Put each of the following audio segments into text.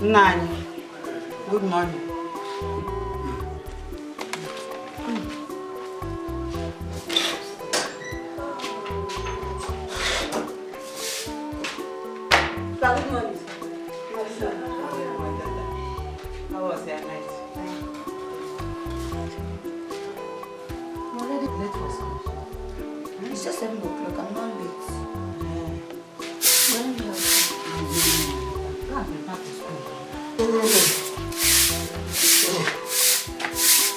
Nani. Good morning. Good morning. How was your night? I'm already late for school. It's just 7 o'clock. I'm not late. When do you have to? I've been back to school.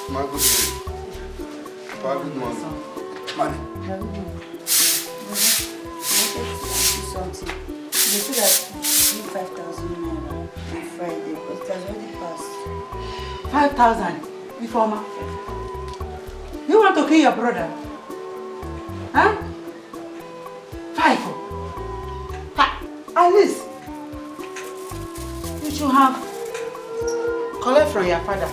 My good morning. Papa, good morning. Money. Good morning. I wanted to ask you something. They said that you give 5,000 naira on Friday, but it has already passed. 5,000? Before ma? You want to kill your brother? Huh? 5? At least you should have collect from your father.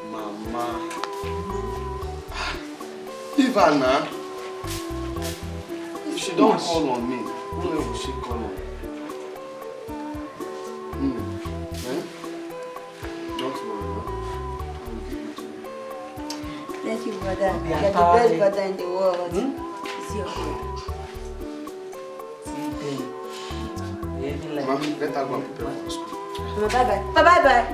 Mama. Ivana. If she don't call on me, who else will she call on? Eh? Don't worry, no? I will give it to you. Thank you, brother. You are the best brother in the world. It's your brother. Mommy, let her go and prepare for school. Bye-bye. Bye-bye. Bye-bye.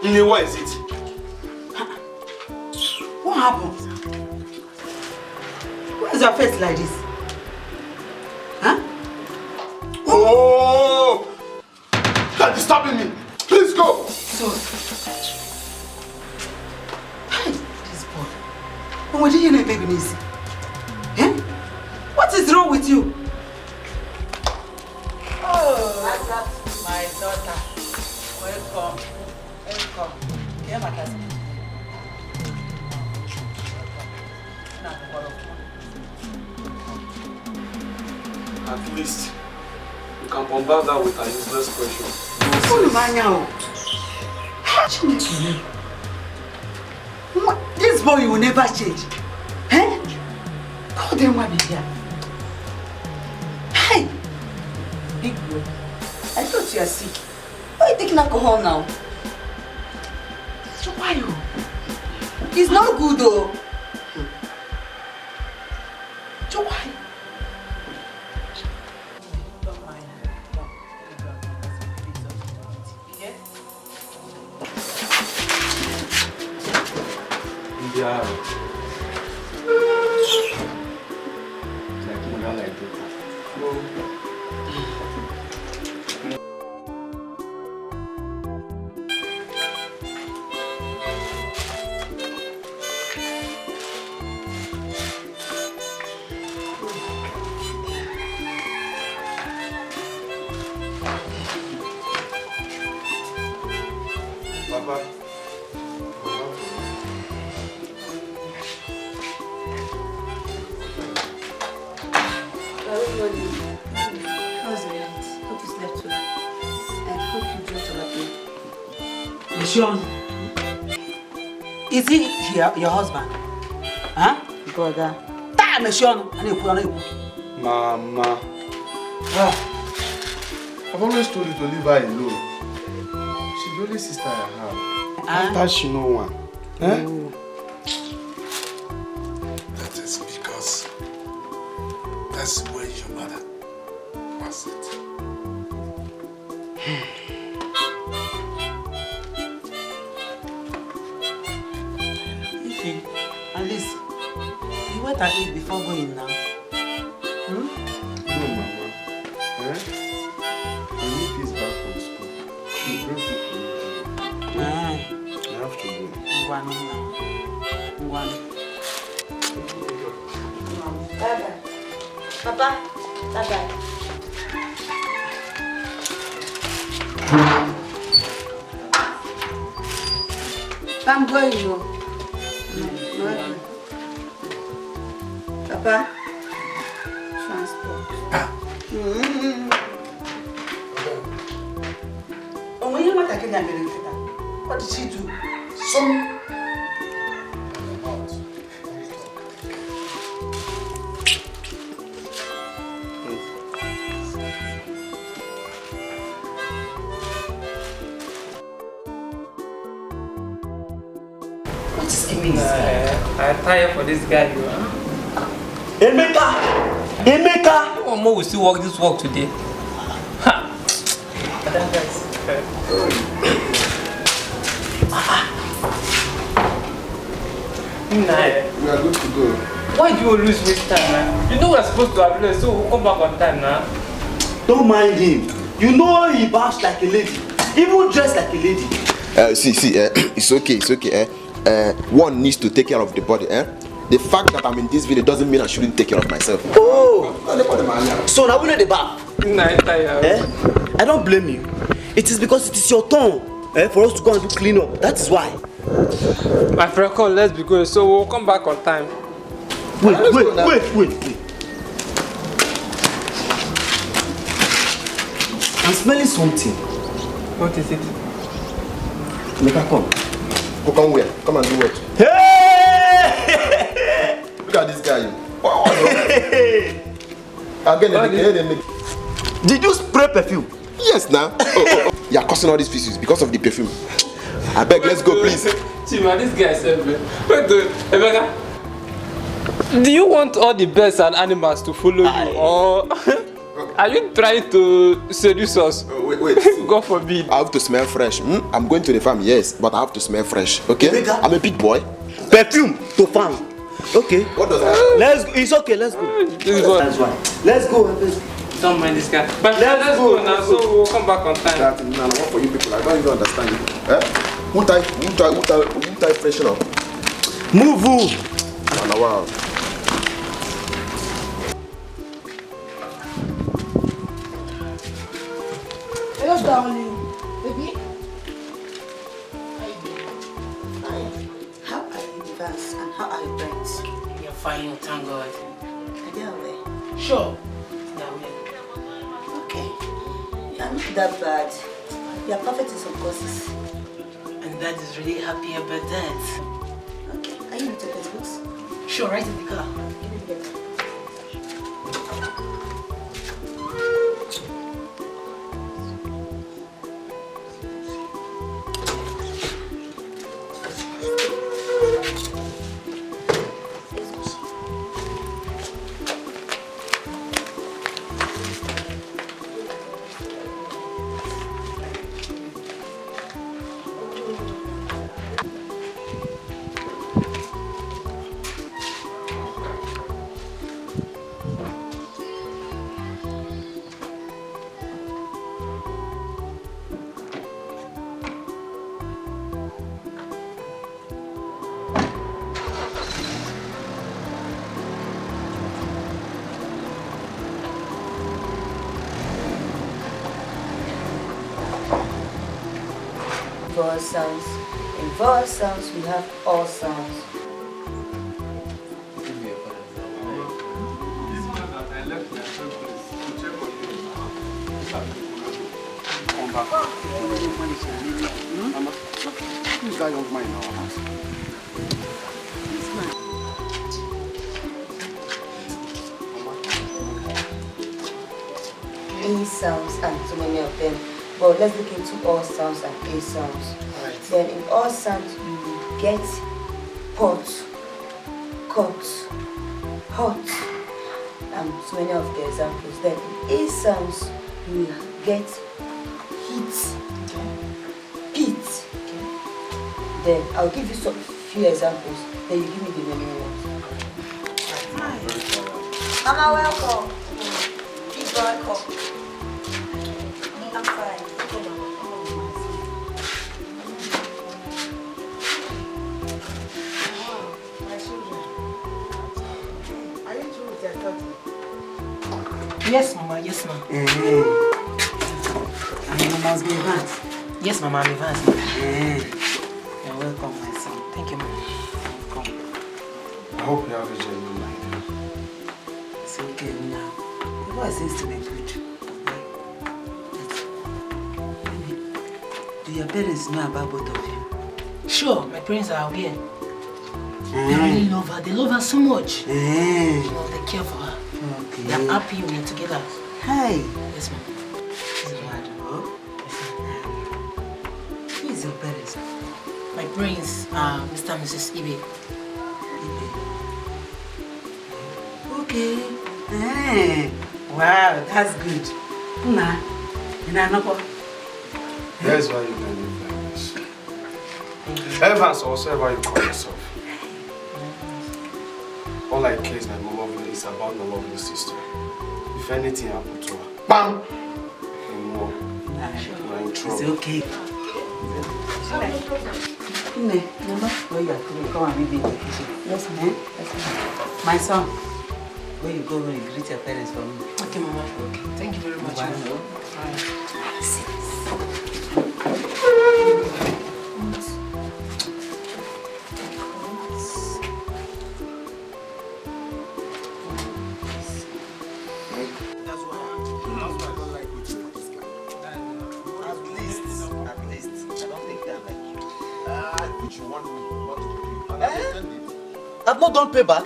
Ini, what is it? What happened? Why is your face like this? Huh? Oh! You're disturbing me! Please go! So, hey, this boy. What did you know, baby Nisi? Eh? What is wrong with you? Oh, that's my daughter. Welcome. Welcome. Here, my cousin. At least, you can bombard her with an useless question. This boy will never change. Eh? Call them one here. Hey! Big boy, I thought you are sick. Why are you taking alcohol now? So why you? It's not good though. So why? Don't mind her. Yeah. Like mother, like daughter. Papa. How's your night? Hope you slept well. I hope you drank your latte. Sean, is he your husband? Huh? Brother. Damn, Sean. Mama. I've always told you to leave her alone. She's the only sister I have. After she no one. Eh? That is because that's where your mother was it. Okay, at least you wait and eat before going now. No, Mama. Eh? When he is back from school, she bring food for me. I have to go. Bye-bye. Papa. Bye-bye. I'm going, you. Papa, transport. Oh, when you want to get what did she do? Some. I'm tired for this guy, you know. Emeka! One more will still work this work today. Ha! We are good to go. Why do you always waste time, man? You know we're supposed to have less, so we'll come back on time now. Don't mind him. You know he bows like a lady. Even dressed like a lady. It's okay. One needs to take care of the body. The fact that I'm in this village doesn't mean I shouldn't take care of myself. Oh! So now we know the bar. I don't blame you. It is because it is your turn for us to go and do clean up. That is why. My friend, call, let's be going, so we'll come back on time. Wait. I'm smelling something. What is it? Emeka, come. Come where? Come and do what? Hey! Look at this guy. Again, Did you spray perfume? yes, now. You are causing all these pieces because of the perfume. I beg, let's go, please. Chima, this guy is everywhere. Wait, Emeka. Do you want all the birds and animals to follow you, or are you trying to seduce us? Wait. God forbid. I have to smell fresh. I'm going to the farm, yes, but I have to smell fresh. Okay? Emeka. I'm a big boy. Perfume to farm. Okay. What does that? Let's go. It's okay. Let's go. That's why. Let's go. Don't mind this guy. But let's go now, so we'll come back on time. That is not for you people. I don't even understand it. Who tie freshen up? Move. Wow. Hello, darling. Baby? How are you, Vance, and how are you, Brent? You're fine, thank God. Are they aware? Sure. Yeah, we Okay. You are not that bad. You are perfect in some courses. And Dad is really happy about that. Okay. Are you in the textbooks? Sure, right in the car. Give me the book. Vowel sounds. In vowel sounds, we have all sounds. Who's that young man in our house? E sounds and so many of them. But let's look into all sounds and A sounds. Alright. Then in all sounds you get pot, cut, hot, and so many of the examples. Then in A sounds you get heat, pit. Then I'll give you some few examples. Then you give me the memory ones. Mama, welcome. Please welcome. I'm fine. Are you through with your study? Yes, Mama. Yes, Mama. And you must be advanced. Yes, Mama. I'm advanced. You're welcome, my son. Thank you, Mama. Welcome. I hope you have a genuine mind. It's okay now. The boy seems to be good. Do your parents know about both of you? Sure, my parents are aware. They really love her. They love her so much. You know, they care for her. Okay. They are happy we're together. Hi. Yes, Mama. This is what Who is your parents? My parents are Mr. and Mrs. Ibe. Okay. Wow, that's good. Nah. Here's why you can live like this. Evans, or whatever you call yourself. All I care is that my love is about my lovely sister. If anything happened to her, BAM! Anymore. We're in trouble. It's okay. Where you are going? Come and meet me in the kitchen. Yes, ma'am. Yes, ma'am. My son, where you go when you greet your parents for me? Okay, Mama. Okay. Thank you very much. Bye. Mama. I've not done payback.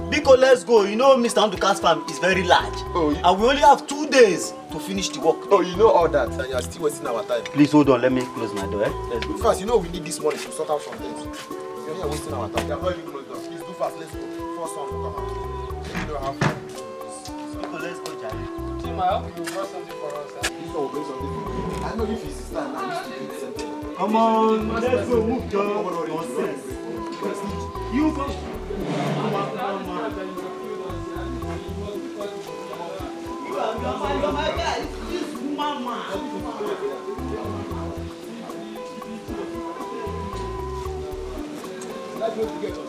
Because let's go. You know Mr. Anduka's farm is very large. And we only have 2 days to finish the work. Oh, you know all that, and you are still wasting our time. Please hold on, let me close my door. Let's go. Fast, you know we need this money to sort out some things. You're here wasting our time. You are not even close down. Please do fast, let's go. First one will come out. You know how far. Let's go, Jerry. Tim, I hope you brought something for us. This one will bring something. I know if it's time, I used to do the same thing. Come on, let's go, move, John. Nonsense. You go. Come on. You're my guy. This mama. Let's go together.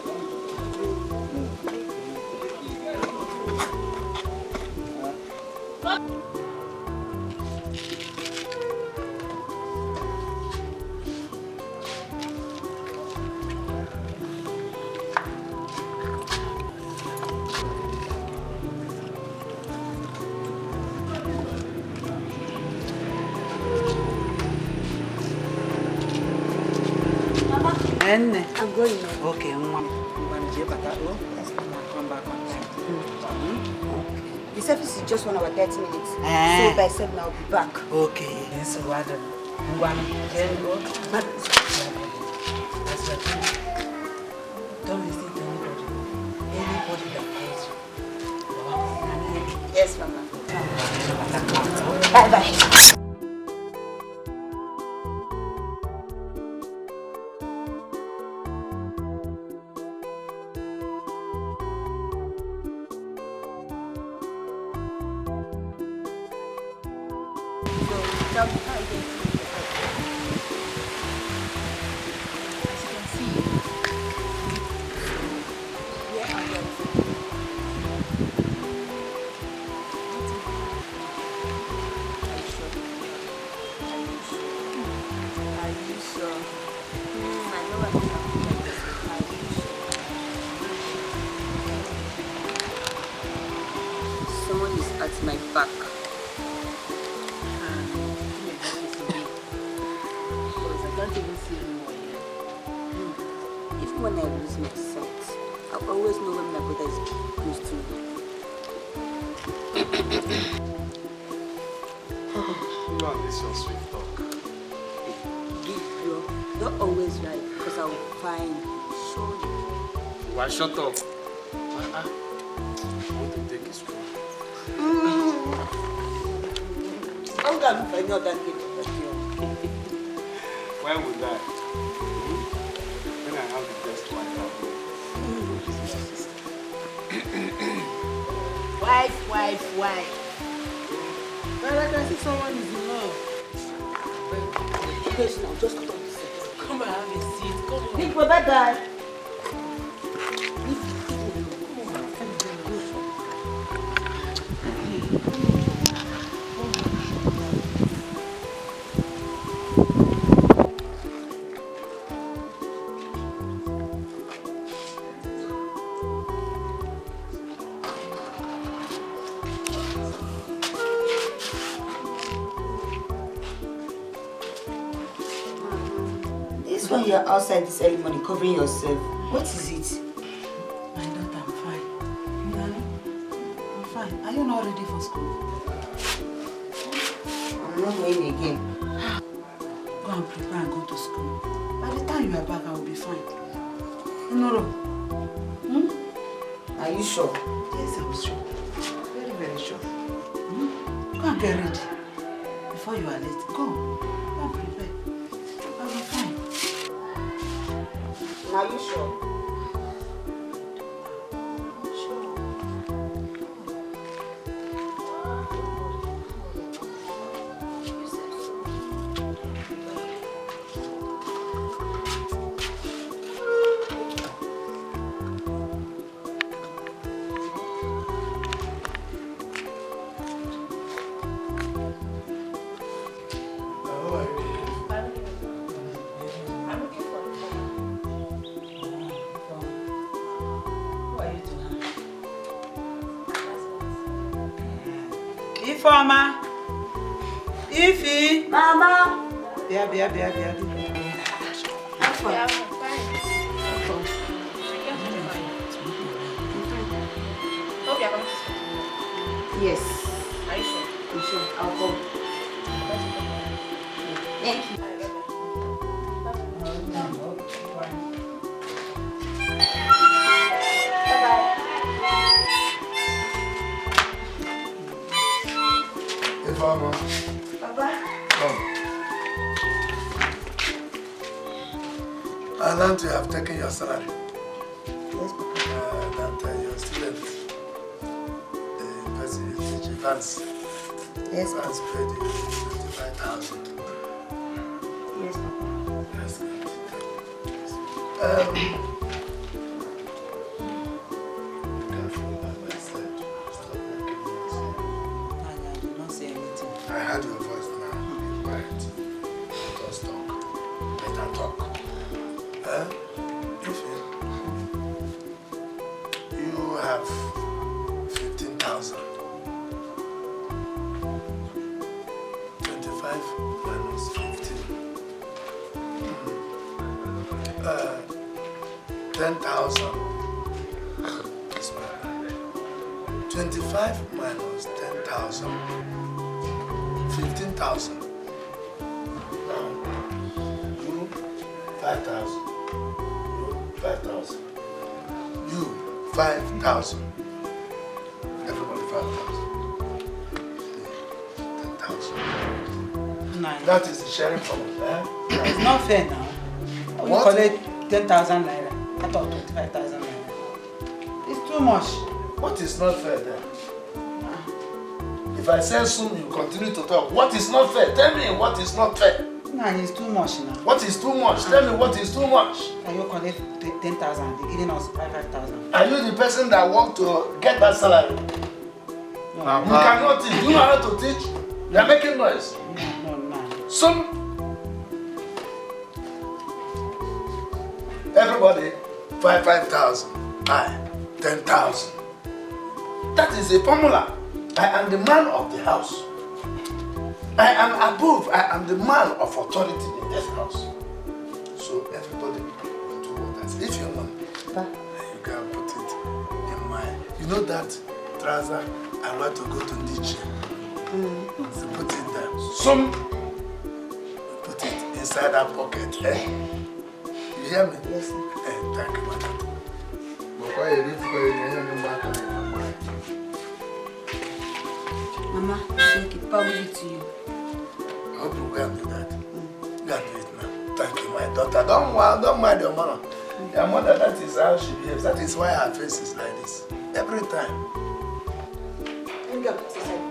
I'm going now. Okay, come back on time. The service is just 1 hour 30 minutes. So Eh. by 7 I'll be back. Okay, so what? Don't listen to anybody. Anybody that calls you. Yes, Mama. Bye bye. Someone is at my back. Because I can't even see anyone here. Even when I lose my sight, I always know when my brother is close to me. You know, this is your sweet talk. You're always right because I will find show you. Why shut up? I want to take his phone. I'm going to find out that Why would I? When I have the best wife Wife. But I can see someone is in love. Yes, now just cut off the set. Come and have a seat. Come on. Big brother died. is when you are outside this early morning covering yourself? What is it? My daughter, I'm fine. I'm fine. Are you not ready for school? I'm not going again. Go and prepare and go to school. By the time you are back, I will be fine. No. Are you sure? Yes, I'm sure. Very, very sure. Go and get ready. Before you are late, go. Go and prepare. I'll be fine. Are you sure? Ifeoma! Ify! Mama! Bia. I'm fine. Hope you're coming to school. Yes. Are you sure? I'm sure. I'll come. Thank you. Mama. Papa. Come. I learned you have taken your salary. Yes, Papa. That your student, the person you teach, Vance. Yes, Vance paid you 25,000. Yes, Papa. That's good. Careful, like I said. Stop making noise. I did not say anything. I heard your voice now. Be quiet. Let us talk. Let her talk. You have 15,000. 25 minus 15. 10,000. This one. 25 minus 10,000. 15,000. Now, you 5,000. You 5,000. You 5,000. Everybody 5,000. 10,000. That is the sharing formula. Eh? It's not fair now. We What? collect 10,000 naira. I thought 25,000 naira. It's too much. What is not fair then? If I say soon, you continue to talk. What is not fair? Tell me what is not fair. Nah, it's too much now. What is too much? Tell me what is too much. Can you collect 10,000? They're giving us 5,000. Are you the person that want to get that salary? No, You cannot teach. You know how to teach? You are making noise. no. Some. Everybody, 5,000. I, 10,000. That is a formula. I am the man of the house. I am above. I am the man of authority in this house. So everybody will do what I say. If you want, you can put it in my. You know that trouser I want to go to Dikeh. So put it there. Some put it inside that pocket. Eh? You hear me? Yes, sir. Thank you, madam. Mama, thank you. Papa will give it to you. I hope you can do that. You can do it now. Thank you, my daughter. Don't mind your mother. Your mother, that is how she behaves. That is why her face is like this. Every time. Let me go put this aside.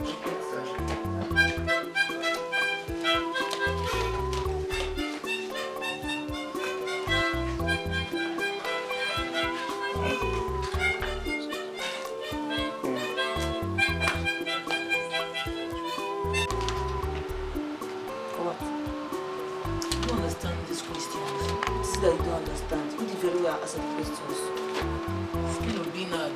What? I don't understand these questions. This is that you don't understand. You did very well answer the questions. Still will be not.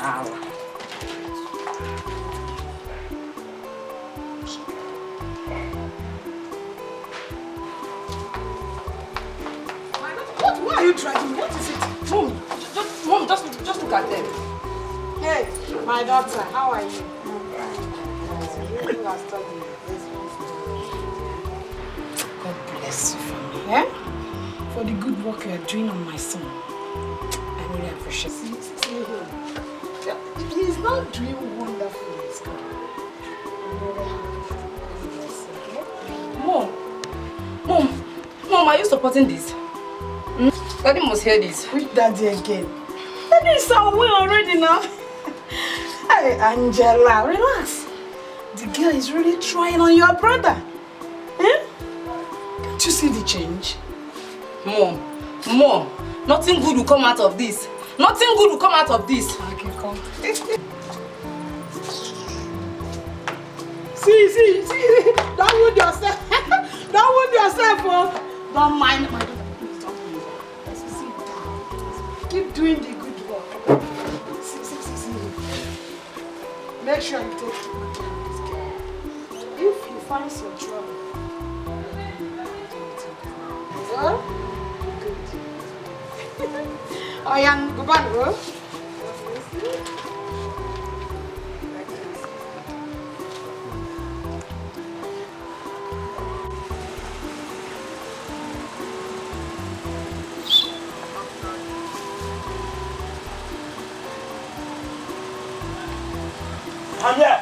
now. Why are you dragging? What is it? Mom, just look at them. Hey, my daughter, how are you? You are studying. God bless you for me, eh? For the good work you are doing on my son. I really appreciate it. See him. He's not doing wonderful in school. Mom, are you supporting this? Daddy must hear this. Which daddy again? Daddy is away already now. Hey, Angela, relax. The girl is really trying on your brother. Eh? Can't you see the change? Mom, nothing good will come out of this. Nothing good will come out of this. Okay, come. See. Don't wound yourself. Don't wound yourself, oh. Don't mind my daughter. Please don't mind. See. Keep doing the good work. See. Make sure you take good care of this girl. If you find some trouble, good. Oh, yeah, go back, bro. I'm here.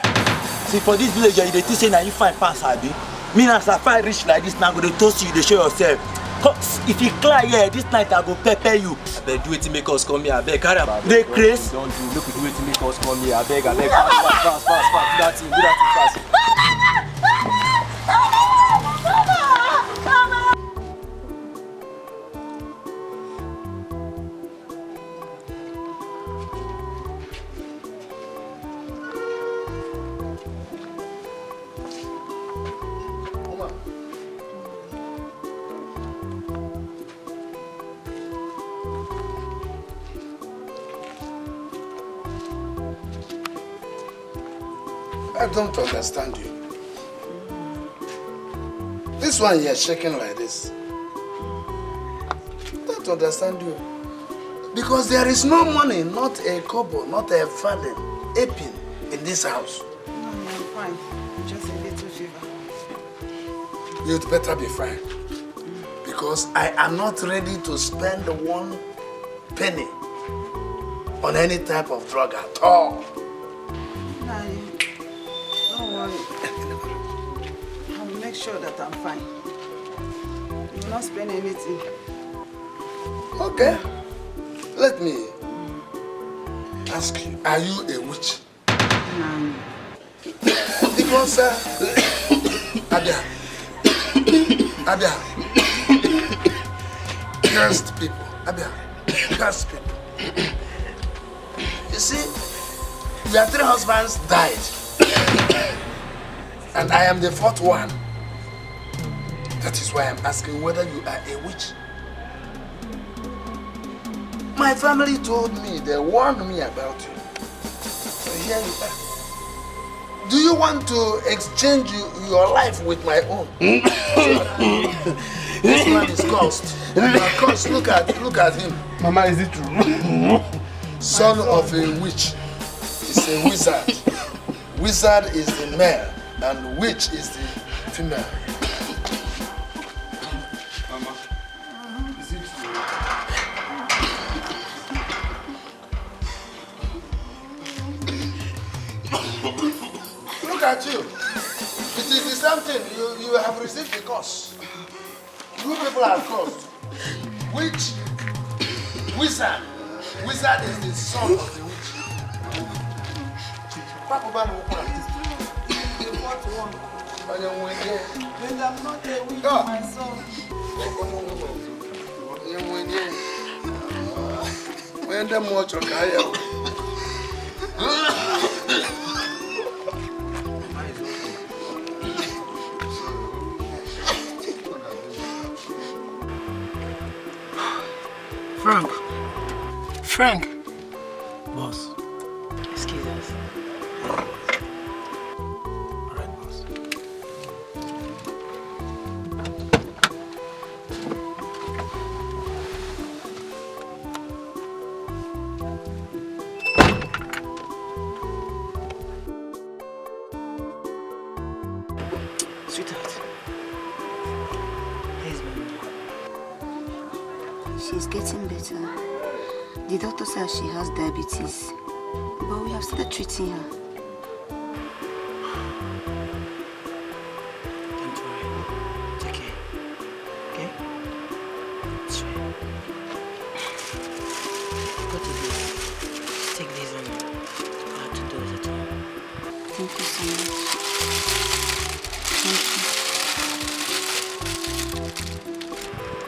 See, for this village, they think say that you find pass, Abi. Me as I find rich like this now, go to toast you, they show yourself. Cause if you clear here, this night I go pepper you. I beg, do it to make us come here. I beg, carry on. They craze. Don't do. Look, do it to make us come here. I beg. Fast. Do that thing fast. I don't understand you. This one here shaking like this. I don't understand you. Because there is no money, not a kobo, not a farthing, a pin in this house. No, I'm fine. Just a little fever. You'd better be fine. Because I am not ready to spend 1 penny on any type of drug at all. Don't worry. I'll make sure that I'm fine. You will not spend anything. Okay. Let me ask you, are you a witch? No. Because, Abia, cursed people. Abia, cursed people. You see, your 3 husbands died. And I am the 4th one. That is why I'm asking whether you are a witch. My family told me, they warned me about you. So here you are. Do you want to exchange your life with my own? This man is cursed. You are cursed. Look at him. Mama, is it true? Son of a witch is a wizard. Wizard is the male and witch is the female. Mama, is it true? Look at you. It is the same thing. You have received the curse. You people are cursed. Witch, wizard. Wizard is the son of the witch. Papa Man will come. And I'm not a witch, Go. my son. When the much of Frank. Boss, Excuse us. Alright, boss. Sweetheart. Please, baby. She's getting better. The doctor says she has diabetes, but we have started treating her. Don't worry. It's okay. Okay? It's fine. Go to bed. Take this on how to do it at home. Thank you so much. Thank you.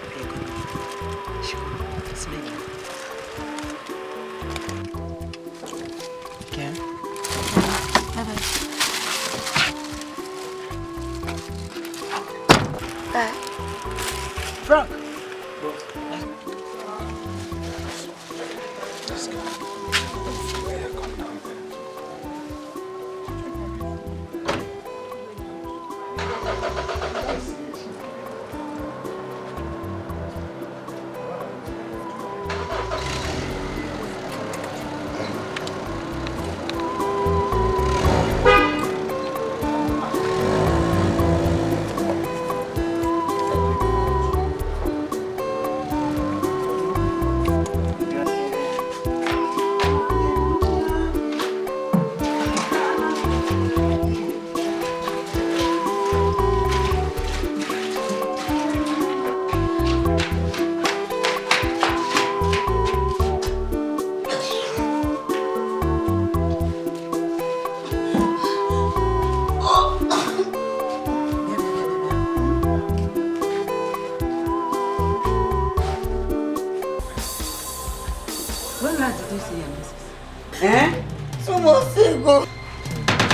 Okay, good night. Sure. Smell it. Okay? Bye-bye. Bye. Frank! When last did you see your missus? Eh? 2 months ago.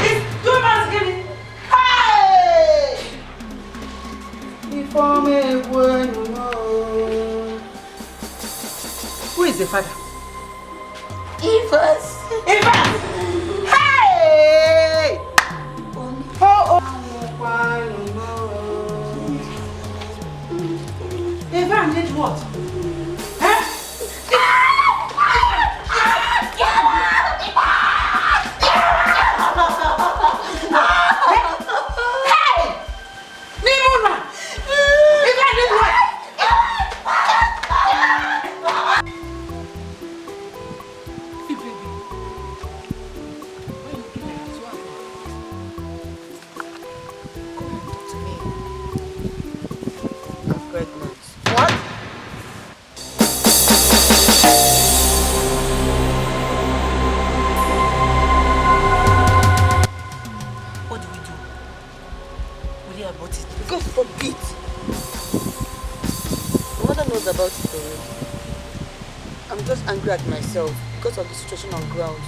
It's 2 months ago. Hey! Before me, when you know. Who is the father? Ifas. Ifas! Hey! Oh, Ivan did what? Huh? Hey! Nimuna! Ivan did what? God forbid. My mother knows about it already. I'm just angry at myself because of the situation on ground.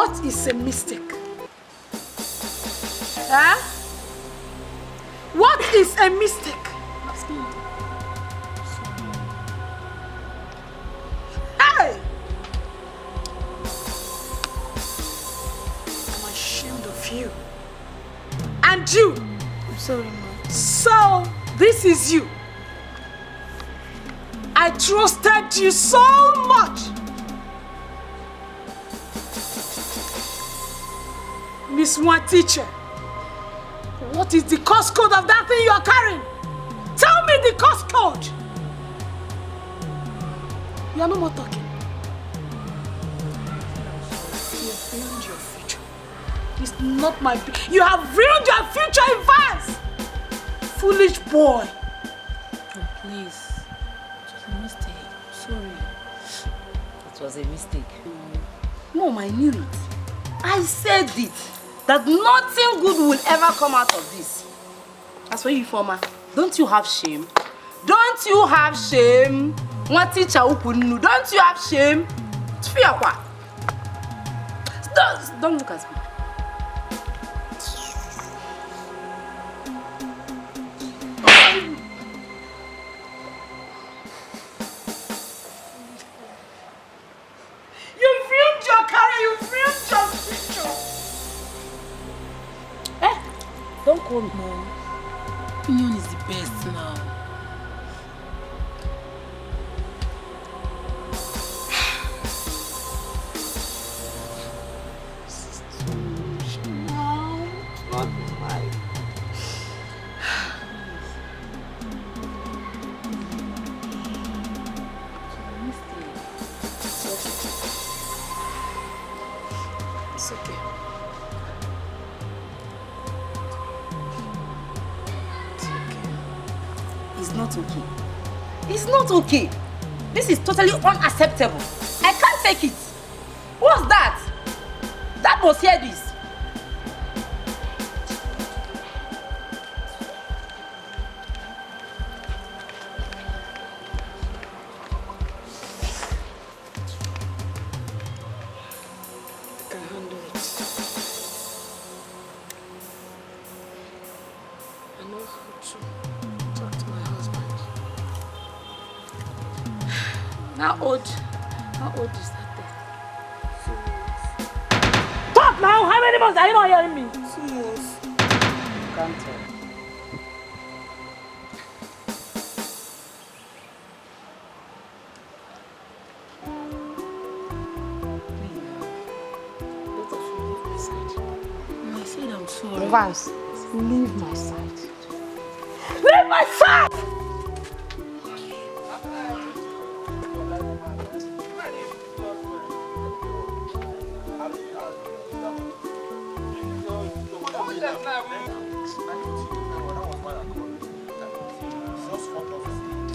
What is a mistake? Huh? What is a mistake? Hey! I'm ashamed of you. And you. I'm sorry, ma. So, this is you. I trusted you so much. Miss One Teacher, what is the course code of that thing you are carrying? Tell me the course code. You are no more talking. You have ruined your future. It's not my... You have ruined your future in advance. Foolish boy. Oh, please. It was a mistake. Sorry. It was a mistake. Mom, I knew it. I said it. That nothing good will ever come out of this. As for you, former, don't you have shame? Don't you have shame? What teacher ukunu? Don't you have shame? Don't look at me. You've ruined your career, you've ruined your future. Don't call me. Mom. Union is the best now. Not mine. It's okay. It's not okay. It's not okay. This is totally unacceptable. I can't take it. What's that? That must hear this. I can handle it. I know how to talk to my husband. How old is that thing? Talk now! How many months are you not hearing me? 2 months. Can't tell. Both of you leave my side. I said I'm sorry. Vance, leave my side. Leave my side!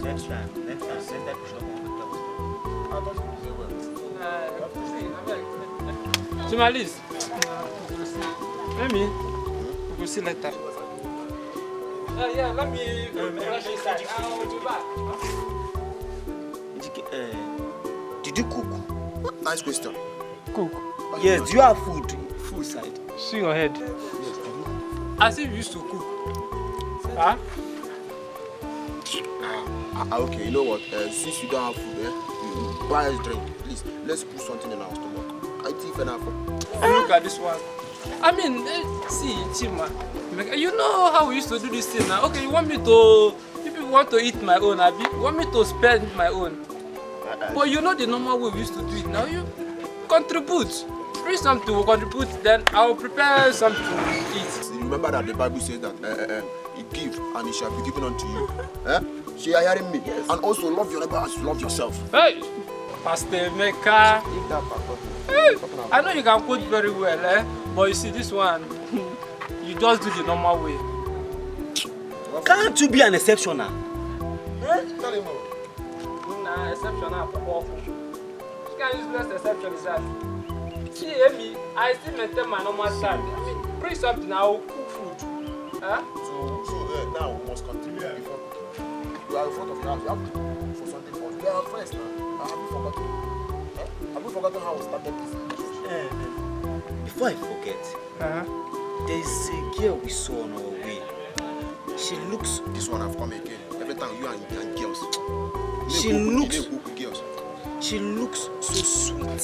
Next time, send that shop on the Journalist, let me. We'll see later. Yeah, let me. I'll be back. Did you cook? Nice question. Cook. Yes, do you have food? Food side. See your head. As if you used to cook. Huh? Okay, you know what? Since you don't have food, you buy us drink. Please, let's put something in our stomach. I think enough. Look at this one. I mean, see, Chima. You know how we used to do this thing now. Okay, you want me to, if you want to eat my own, Abi, you want me to spend my own. But you know the normal way we used to do it. Now you contribute. Bring something to contribute, then I'll prepare something to eat. Remember that the Bible says that you give and it shall be given unto you. So you are hearing me? Yes. And also love your neighbor as you love yourself. Hey! Pastor Mecca. Hey, I know you can cook very well, but you see this one, you just do the normal way. Can't you be an exceptional? Tell him. Nah, exceptional. You can't use less exception is that. See, Amy, I still maintain my normal stand. I mean, bring something, I'll cook food. Huh? So now we must continue before cooking. You are in front of your house. You have to cook for something for us. We are friends now. Have you forgotten? Have you forgotten how we started this? before I forget, there's a girl we saw on our way. She looks... This one have come again. Every time you and girls. She looks so sweet,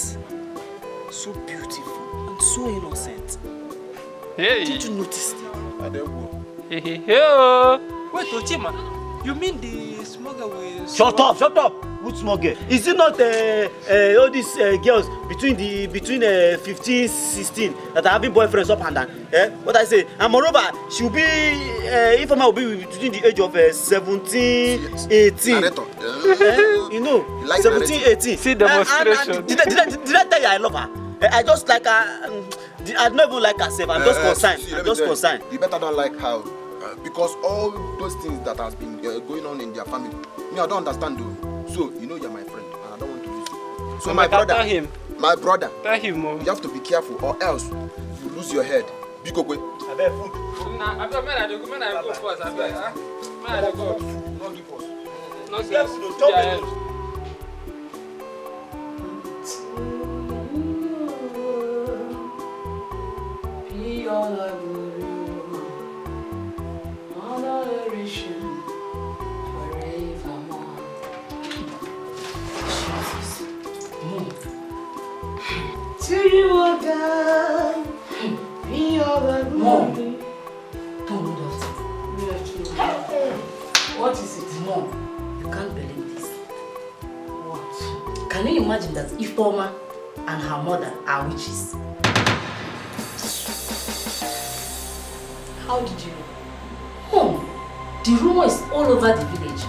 so beautiful, and so innocent. Hey. Did you notice it? Hey. Wait, Ochima, you mean the smuggler with... Shut up! Which small girl? Is it not all these girls between 15, 16 that are having boyfriends up and down? What I say? And moreover, she'll be, Informa will be between the age of 17, 18. You know, like 17, 18. See demonstration. Did I tell you I love her? I just like her. I don't even like herself. I'm just concerned. You better don't like her. Because all those things that has been going on in their family, me, I don't understand though. So, you know you're my friend, and I don't want to lose you. So my brother, tell him. Tell him, you have to be careful, or else you lose your head. Big away. I bet food. I go first. I bet. Man, I go. Don't give us. Nonsense. To you, oh God, be all the glory. Don't do that. What is it? Mom, you can't believe this. What? Can you imagine that Ifeoma and her mother are witches? How did you know? Mom, the rumor is all over the village.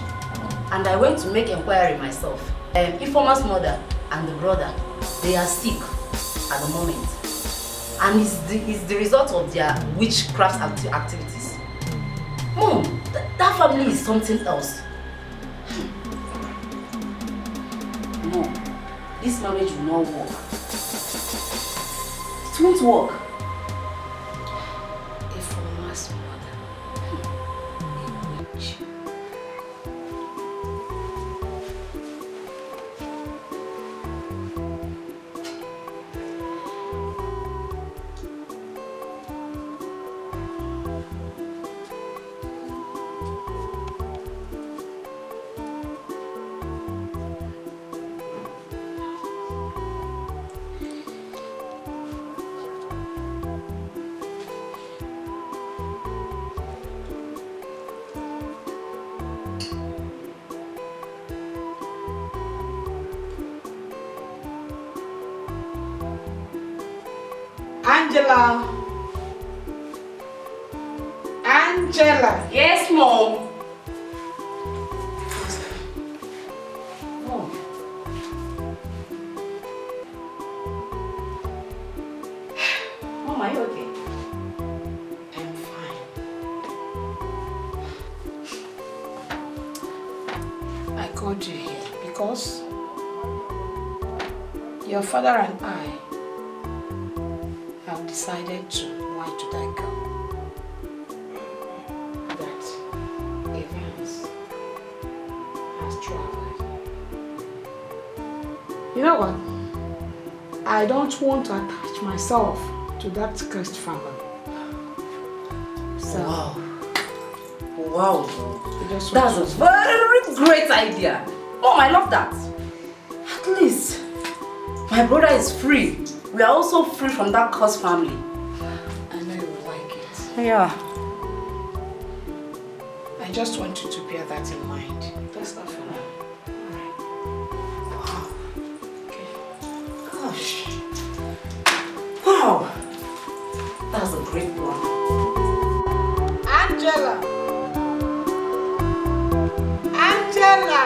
And I went to make inquiry myself. Ifeoma's mother and the brother, they are sick at the moment, and it's the result of their witchcraft activities. Mom, that family is something else. No, this marriage will not work. It won't work. Ifeoma's mother, a witch. Angela. Yes, Mom. Mom. Mom, are you okay? I'm fine. I called you here because your father and I have decided to lie to that girl. That Evans has traveled. You know what? I don't want to attach myself to that cursed family. So, Wow. That's a very great idea. Mom, I love that. At least my brother is free. We are also free from that cursed family. I know you would like it. Yeah. I just want you to bear that in mind. That's not for now. Alright. Wow. Okay. Gosh. Wow. That's a great one. Angela! Angela!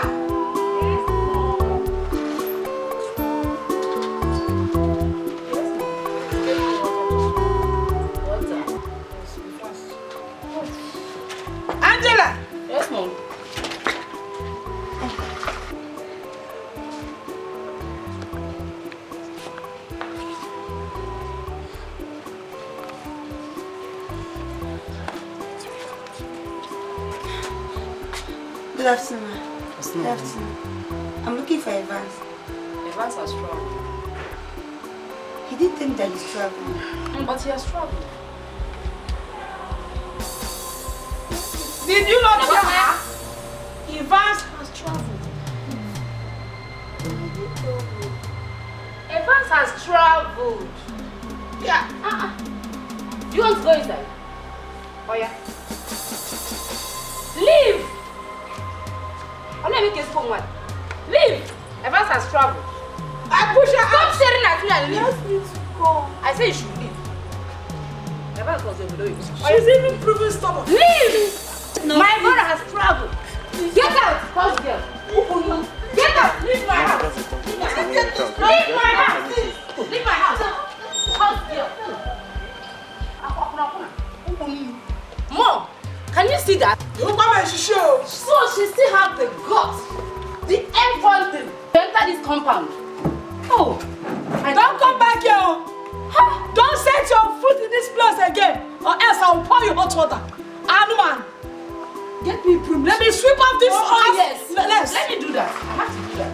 Angela! Yes, Mom. Good afternoon. Good afternoon. I'm looking for Evans. Evans has strong. He didn't think that he's traveling. But he has traveled. Did you not hear her? Evans has traveled. Evans has traveled. Yeah. Do you want to go inside? Oh yeah. Leave! I'm not making spoon one. Leave! Evans has traveled. I push her Stop out. staring at me and leave. Ask me to go. I say you should leave. Evans was able to do it. She's even proving stubborn. Leave! No, my please. brother has traveled. Get out, house girl. Get out! Leave my house! Leave my house! Leave my house! House girl. Mom, can you see that? So she still have the guts, the infantry to enter this compound. Oh, Don't come back here. Don't set your foot in this place again, or else I will pour you hot water. Anuman, get me broom. Let me sweep up this house. oh yes. Let's. Let me do that. I have to do that.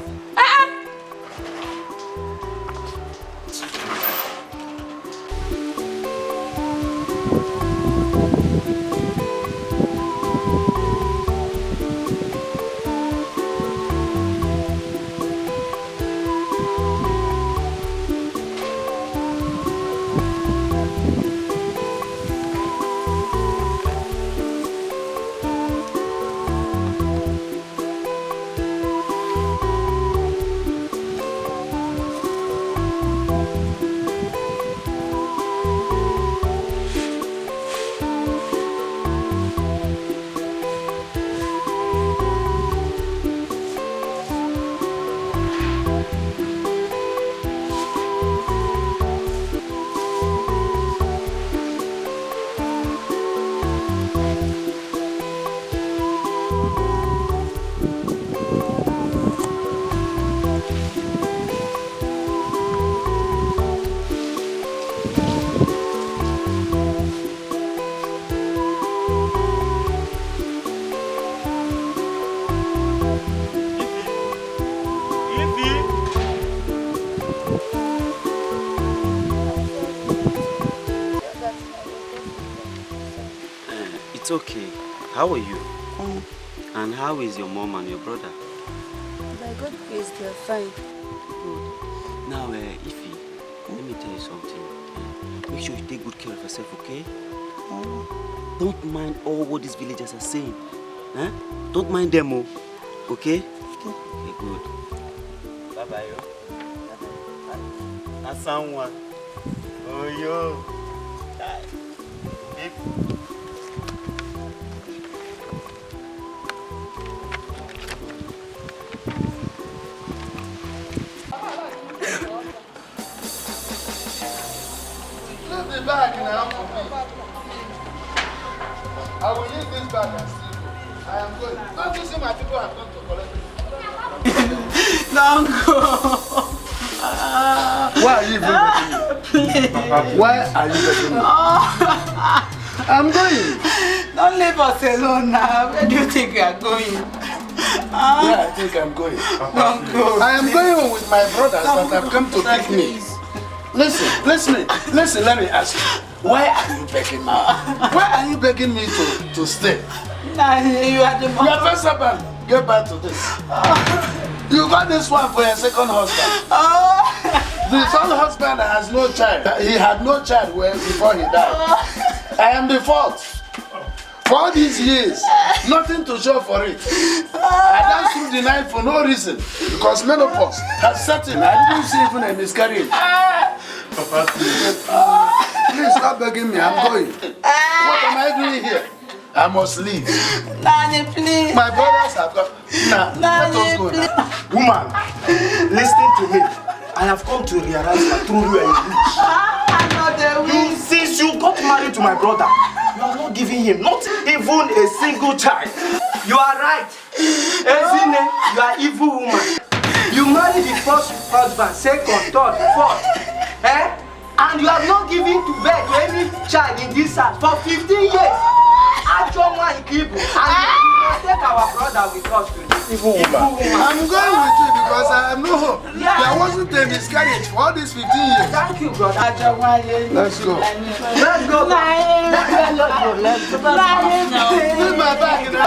It's okay. How are you? And how is your mom and your brother? By God's grace, they are fine. Good. Now, Ify, let me tell you something. Make sure you take good care of yourself, okay? Don't mind all what these villagers are saying. Don't mind them, okay? Okay, good. Bye-bye, yo. That's someone. Oh, yo. Leave the bag now for me. I will leave this bag and still go. I am going. Don't you see my people have come to collect it? Don't go. Why are you even begging me? Why are you begging me? I'm going. Don't leave us alone now. Where do you think we are going? Where I think I'm going. Don't go. I am going with my brothers that have come to pick me. Listen, let me ask you. Why are you begging me? Why are you begging me to stay? Nah, you are the Your first husband, get back to this. You got this one for your second husband. The third husband has no child. He had no child before he died. I am the fourth. For all these years, nothing to show for it. I danced through the night for no reason. Because menopause has set in. I didn't see even a miscarriage. Please stop begging me. I'm going. What am I doing here? I must leave. Nani, please. My brothers have got. Let us go now. Woman, listen to me. I have come to realize that truly you are a witch. Since you got married to my brother, you are not giving him not even a single child. You are right. Ezine, you are evil woman. You married the first husband, second, third, fourth. And you have not given to birth to any child in this house for 15 years. Actual one people. And you must take our brother with us today. Evil woman. I'm going with you because I know there wasn't a miscarriage for all these 15 years. Thank you, brother. Let's go. Let's go. Let's go. Leave my bag in there.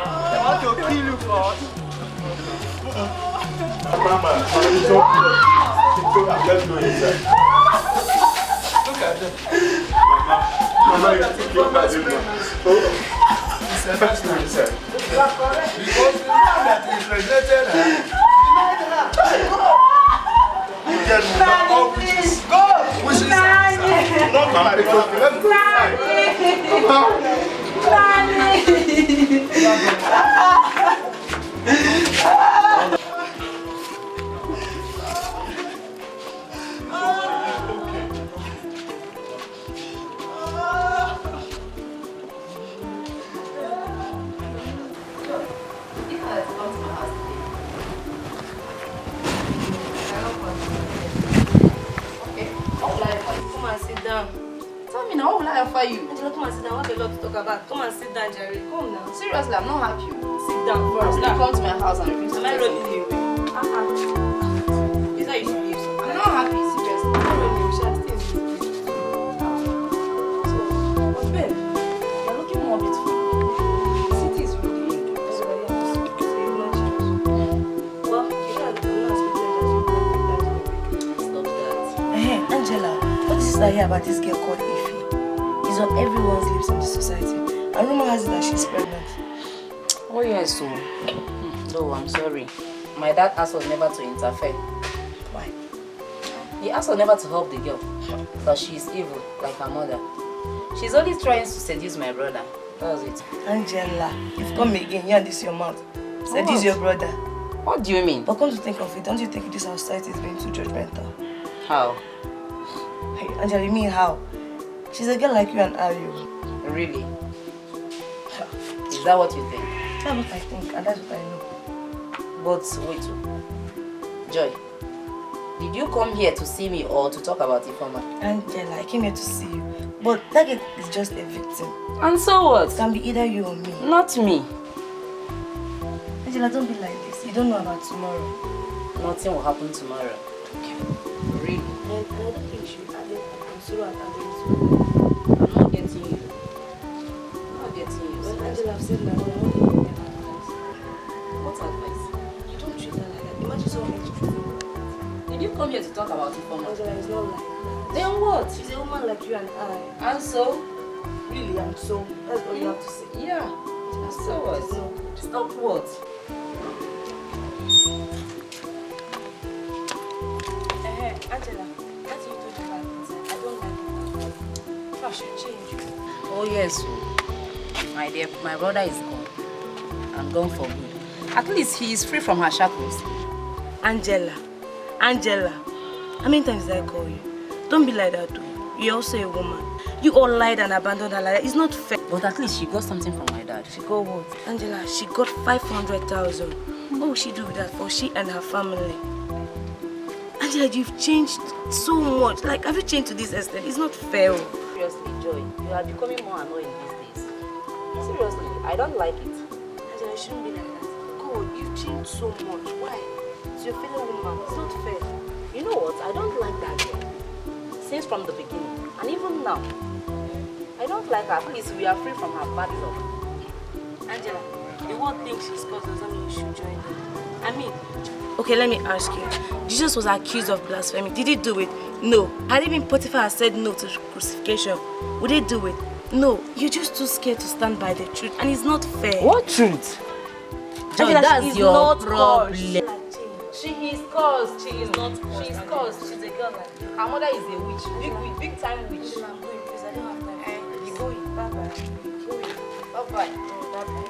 I want to kill you first. Mama, it's okay. Let's go inside. Look at them. Mama, you think you're bad enough. Let's go inside. Because the man that is regretted her, you get all wishes. Go! Wishes are not my problem. Let's go inside. Come and sit down. Tell me now, what will I offer you? Angela, come and sit down. I have a lot to talk about. Come and sit down, Jerry. Come now. Seriously, I'm not happy. Sit down first. Now come to my house and refuse to take running you. Is that you should leave? I'm not happy, seriously. I'm not running you. Shall stay in this place. So, but babe, you're looking more beautiful. The city is really good. Everybody has to speak. So you're not jealous. Well, you know I'm not speaking as you want. Stop that. Hey, Angela, what is that here about this girl called Ife? It's on everyone's lips in the society. And rumor has it that she's pregnant. Oh yes, so. No, I'm sorry. My dad asked us never to interfere. Why? He asked us never to help the girl. But she's evil, like her mother. She's only trying to seduce my brother. That was it. Angela, you've come again. You and this your mouth. Said this your brother. What do you mean? But come to think of it, don't you think this our society is being too judgmental? How? Hey, Angela, you mean how? She's a girl like you and Ario. Really? Is that what you think? That's what I think, and that's what I know. But wait, Joy, did you come here to see me or to talk about Ifeoma? Angela, I came here to see you. But that girl is just a victim. And so what? It can be either you or me. Not me. Angela, don't be like this. You don't know about tomorrow. Nothing will happen tomorrow. Okay. Really? I don't think you should add it. I'm not getting you. I'm not getting you. Well, Angela, I've said my own. I want to give you an advice. What advice? You don't treat her like that. Imagine someone makes you treat her like that. Did you come here to talk about Ifeoma? Angela, it's not like that. Then what? She's a woman like you and I. And so? Really, and so. That's all you have to say. Yeah. And So what? it's not good. Stop what? Angela, that's what you told me about it. I don't like it. I should change you. Oh yes. My dear, my brother is gone. I'm gone for good. At least he is free from her shackles. Angela, how many times did I call you? Don't be like that too. You're also a woman. You all lied and abandoned her like that. It's not fair. But at least she got something from my dad. She got what? Angela, she got 500,000. What will she do with that for she and her family? Angela, you've changed so much. Like, have you changed to this extent? It's not fair. Seriously, Joy, you are becoming more annoying these days. Seriously, I don't like it. Angela, you shouldn't be like that. God, you've changed so much. Why? It's your fellow woman. It's not fair. You know what? I don't like that girl. Since from the beginning. And even now. I don't like her. At least we are free from her bad luck. Angela, the world thinks she's God doesn't mean you should join them. I mean, okay, let me ask you. Jesus was accused of blasphemy. Did he do it? No. Had it been Potiphar had said no to crucifixion, would he do it? No. You're just too scared to stand by the truth, and it's not fair. What truth? Joy, that's your problem. She is cursed. She is not cursed. She is cursed. She's a girl like you. Her mother is a witch. Big time witch. I'm going, please. I don't have time. You go in. Bye-bye. Go in. Bye-bye. Bye-bye.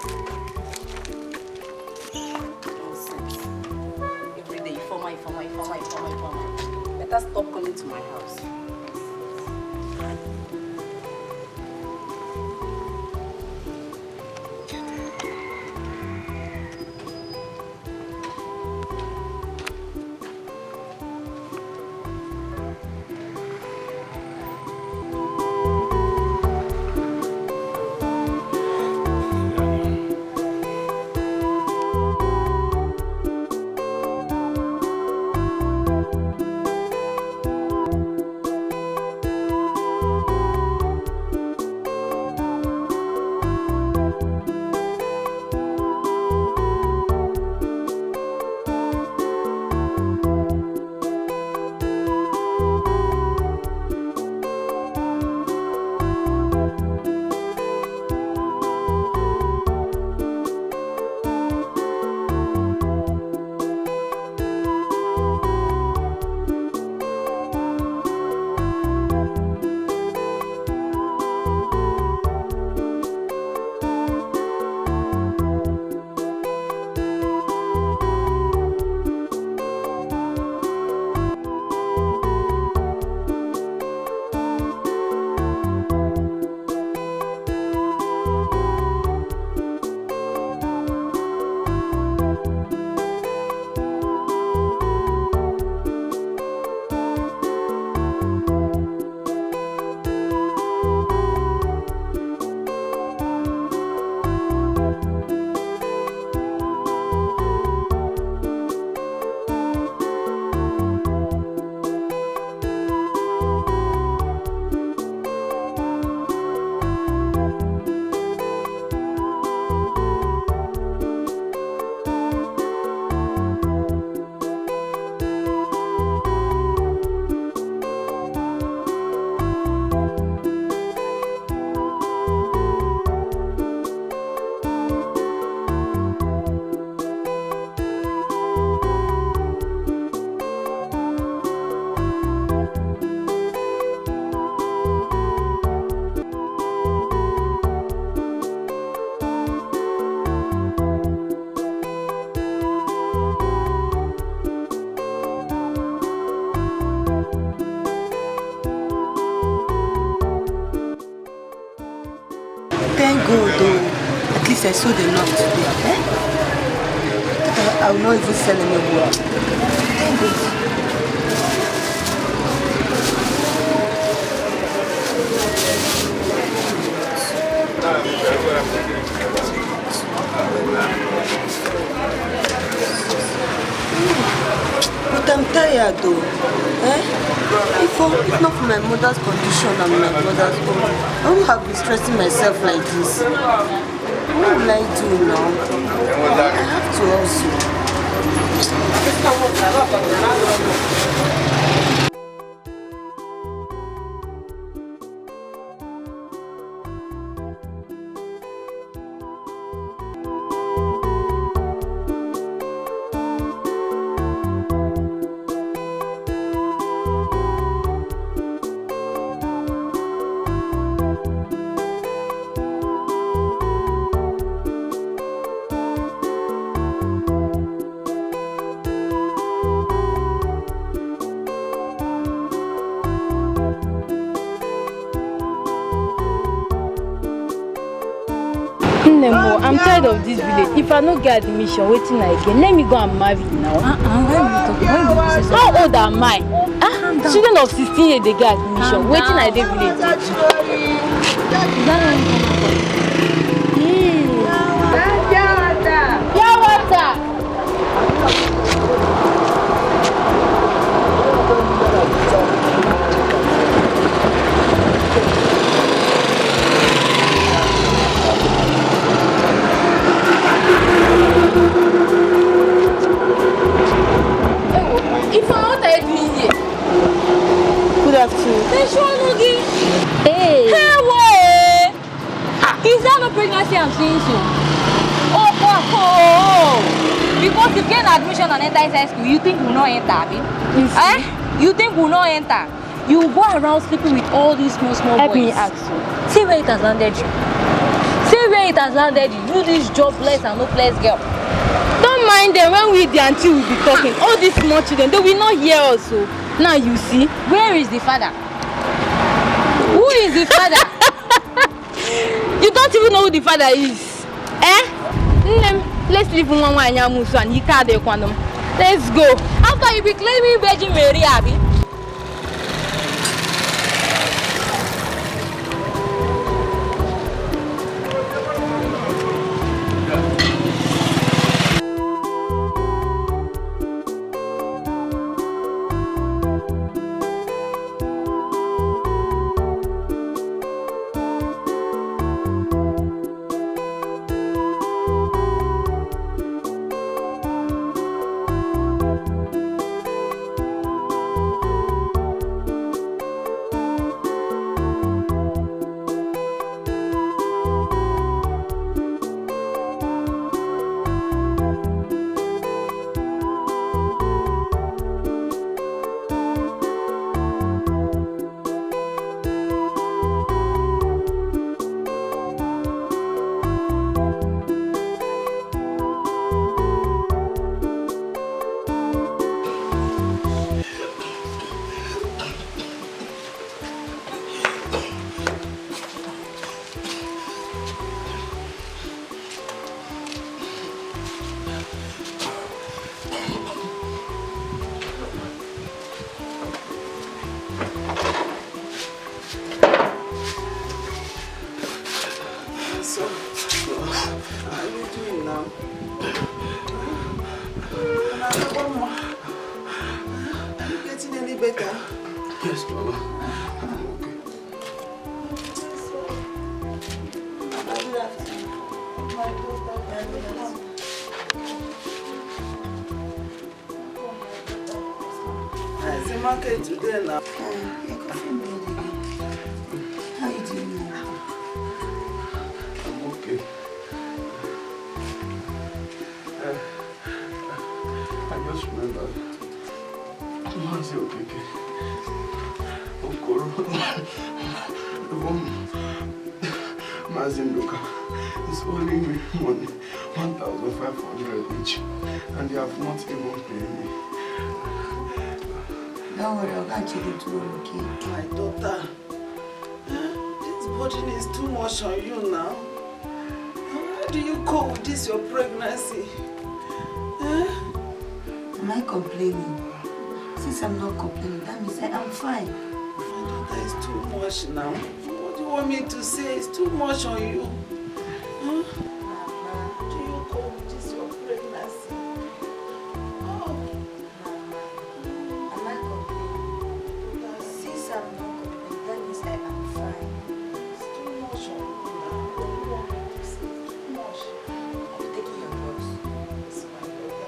Nonsense. Every day, Ifeoma. Better stop coming to my house. though. At least I sold enough today, okay? I will not even sell anymore. Thank you. But I'm tired though. If not for my mother's condition and my brother's own, I wouldn't have been stressing myself like this. What will I do now? I have to also. I'm tired of this village. If I don't get admission, waiting again. Let me go and marry now. How old am I? Children of 16 years they get admission. Waiting at the village. Hey! Hey, what? Is that no pregnancy I'm seeing soon? Oh! Because you gain admission and enter inside school, you think we'll not enter, You think we'll not enter? You go around sleeping with all these small boys. Let me ask you. See where it has landed you. See where it has landed you. You this jobless and hopeless girl. Don't mind them when we the auntie will be talking. All these small children, they will not hear us. So now you see. Where is the father? Who is the father? You don't even know who the father is. Let's leave one and he can't do quantum. Let's go. After you be claiming Virgin Mary, Abby. Today now. How you doing now? I'm okay. I just remember. Mazi Okeke. Okoro. Mazi Ndoka is owing me money, 1,500 each, and they have not even paid me. Don't worry, I'll get you to okay? My daughter, this burden is too much on you now. How do you cope with this, your pregnancy? Am I complaining? Since I'm not complaining, that means I am fine. My daughter is too much now. What do you want me to say? It's too much on you. How do you cope with this, your pregnancy? Oh. Am I complaining? Since I'm not complaining, that means I am fine. It's too much on you now. What do you want me to say? It's too much. Are you taking your drugs? It's my daughter.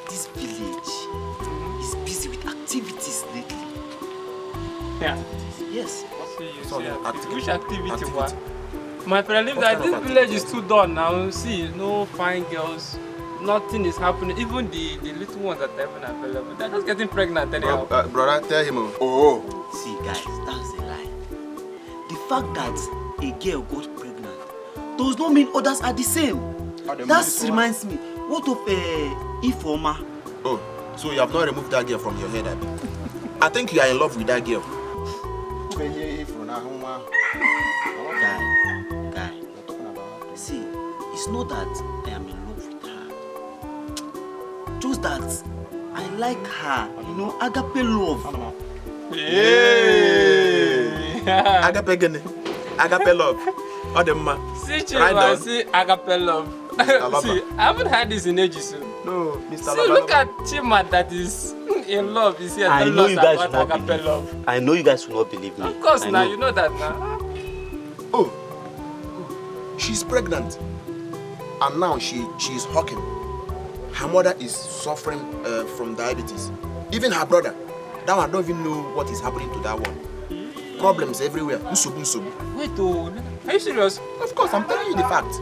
This village is busy with activities lately. Yeah. Yes. Which activity? What? My friend, that this village is too dull now. See, no fine girls. Nothing is happening. Even the little ones that are even available, they're just getting pregnant anyhow. Brother, tell him. Oh. See, guys, that's a lie. The fact that a girl got pregnant does not mean others are the same. That reminds me. What of Ifoma? Oh, so you have not removed that girl from your head, Abi? I think you are in love with that girl. Guy. See, it's not that I am in love with her. Just that I like her, you know, agape love. Yeah. Agape love. See, Chima, see, agape love. See, I haven't had this in ages. No, Mr. See, look at Chima that is in love. You see, I know you guys will not agape believe. love. I know you guys will not believe me. Of course, now you know that now. Oh, she's pregnant, and now she is hawking. Her mother is suffering from diabetes. Even her brother, that one, I don't even know what is happening to that one. Problems everywhere. Wait, oh, are you serious? Of course, I'm telling you the fact.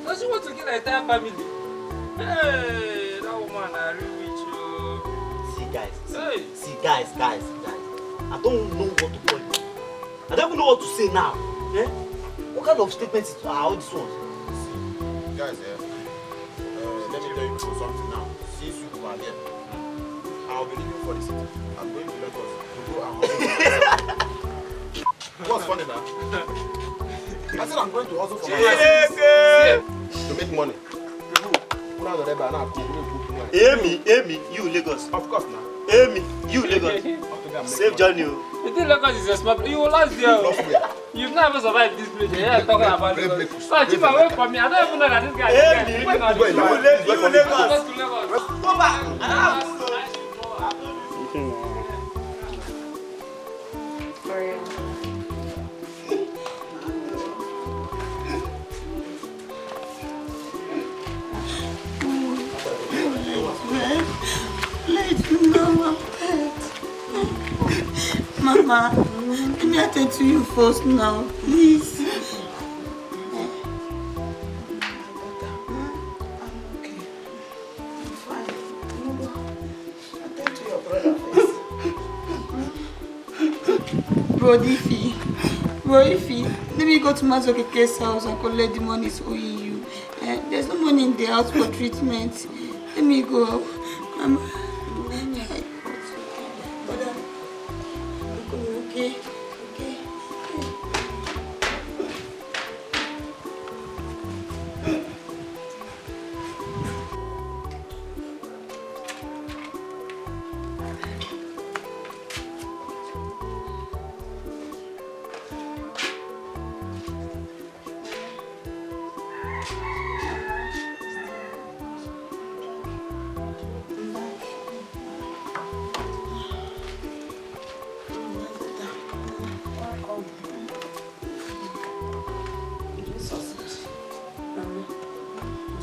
Does she want to kill the entire family? Hey, that woman, I really with you. See, guys. See, guys. I don't know what to call you. I don't even know what to say now. Eh? What kind of statements are all these ones? Guys, let me tell you something now. Since you are here, I'll be leaving for the city. I'm going to Lagos to go and hustle. What's funny now? I said I'm going to hustle for myself to make money. Amy, you Lagos. Of course now. Amy, you Lagos. Safe journey. You think Lagos is a smart? You will last there. You've never survived this place. You're talking about Lagos. So keep away from me. I don't even know that this guy is you Lagos. Go back. Mama, let me attend to you first now, please. I'm okay. I'm fine. Attend to your brother first. Bro, Ify, let me go to Mazokeke's house and collect the money he's owing you. There's no money in the house for treatment. Let me go. Okay.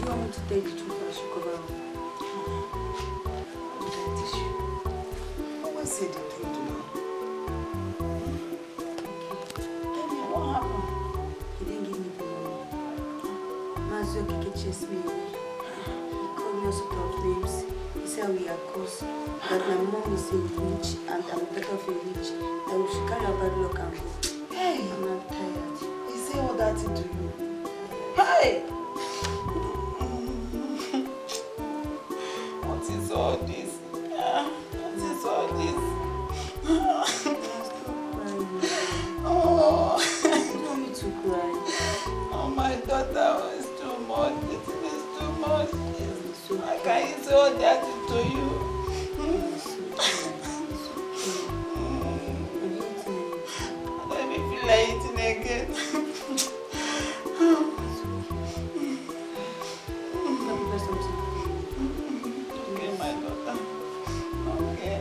want me to take the truth or should cover up? Always say the truth now. Tell me what happened? He didn't give me the money. Mazu Kike chased me away. He called me all sorts of names. He said we are cursed. That my mom is a witch and I'm better of a witch. That we should carry our bad luck and go. Hey! I'm not tired. He say all that to you. Hey! What is all this? What is all this? Oh! You don't want me to cry. Oh, my daughter is too much. It is too much. I can't say all that to you. Let me feel like eating again. Okay, my daughter. Okay.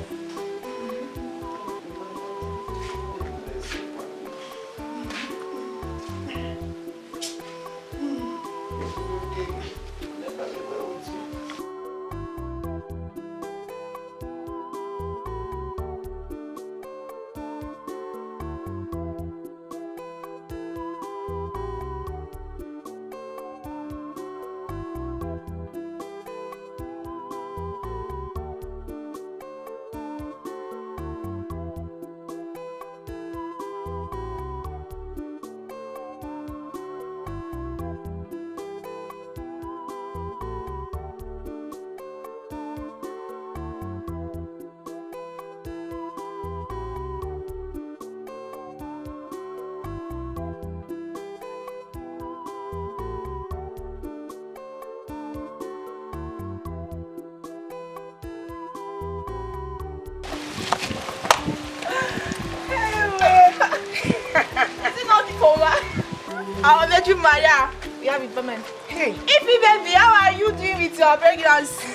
I'll let you marry her. We have a payment. Hey. If baby, how are you doing with your pregnancy?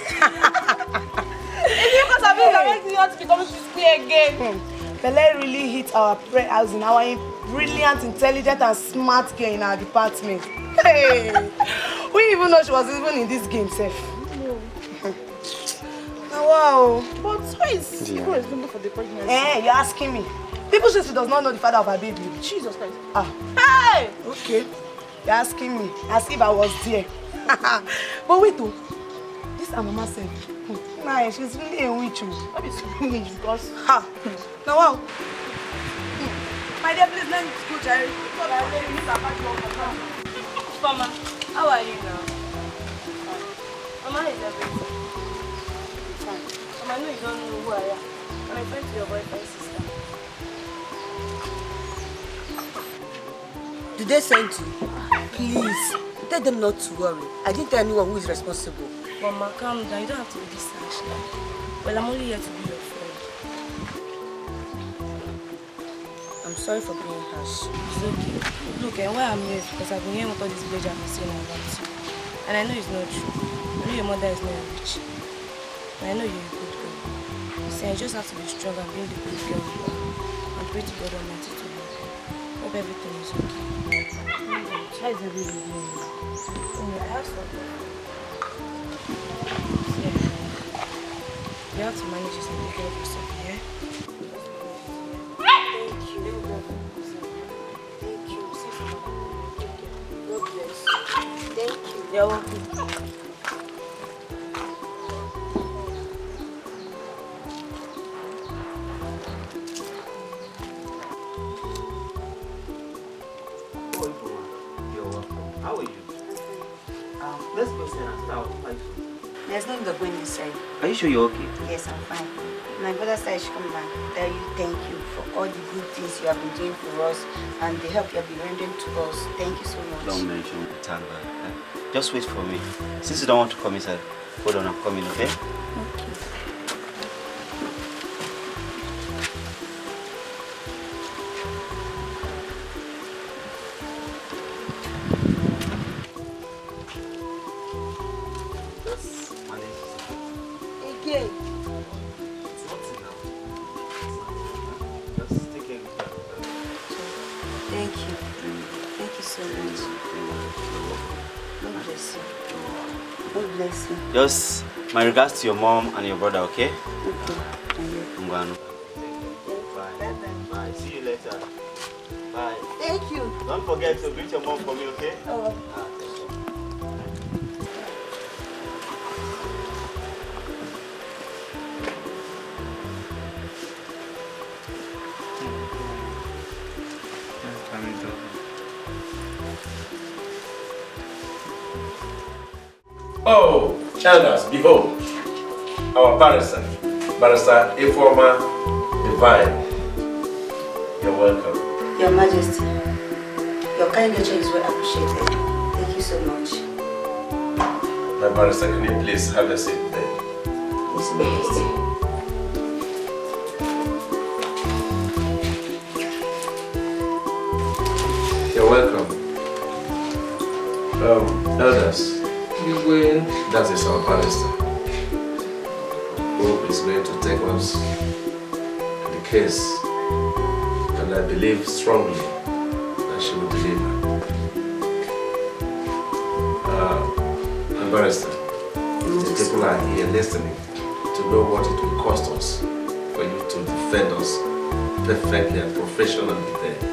It's because of it that makes you not to be coming to school again. Pele really hit our prayer house in our brilliant, intelligent, and smart girl in our department. Hey. We even know she was even in this game, safe. No. Wow. But who is responsible for the pregnancy? Eh, you're asking me. People say she does not know the father of her baby. Jesus Christ. Ah. Hey! Okay. You're asking me as if I was there. But wait, though. This Amama said, nah, she's really a witch. Maybe she's a witch because. Ha! Now, wow. My dear, please let me go, Jerry. Mama, how are you now? Mama is everything. Fine. Mama, I know you don't know who I am. I'm a friend to your boyfriend's sister. Did they send you? Please, tell them not to worry. I didn't tell anyone who is responsible. Mama, calm down. You don't have to be this harsh now. Well, I'm only here to be your friend. I'm sorry for being harsh. It's okay. Look, why I'm here is because I've been hearing what all this village have been saying about you. And I know it's not true. I know your mother is not rich. But I know you're a good girl. You see, I just have to be strong and being the good girl you are. And pray to God Almighty to help you. Hope everything is okay. How is everything going? Oh, I have something. Yeah. You have to manage this and take care of yourself, yeah? Thank you. Thank you. God bless you. Thank you. You're welcome. How are you? Let's go inside and start our fight. There's no need of going inside. Are you sure you're okay? Yes, I'm fine. My brother said I should come back and tell you thank you for all the good things you have been doing for us and the help you have been rendering to us. Thank you so much. Don't mention the thank God. Just wait for me. Since you don't want to come inside, hold on, I'm coming, okay? Okay. Again. It's not enough. Just take care of that. Thank you. Thank you so much. God bless you. God bless you. Just my regards to your mom and your brother, okay? Okay. I'm going. Bye. Bye. See you later. Bye. Thank you. Don't forget to greet your mom for me, okay? Oh. Oh, elders, behold, our barrister Informa Divine. You're welcome. Your Majesty, your kind nature is well appreciated. Thank you so much. My barrister, can you please have a seat there? Yes, Majesty. You're welcome. Elders, that is our barrister, who is going to take us the case, and I believe strongly that she will deliver. Barrister, the people are here listening to know what it will cost us for you to defend us perfectly and professionally there.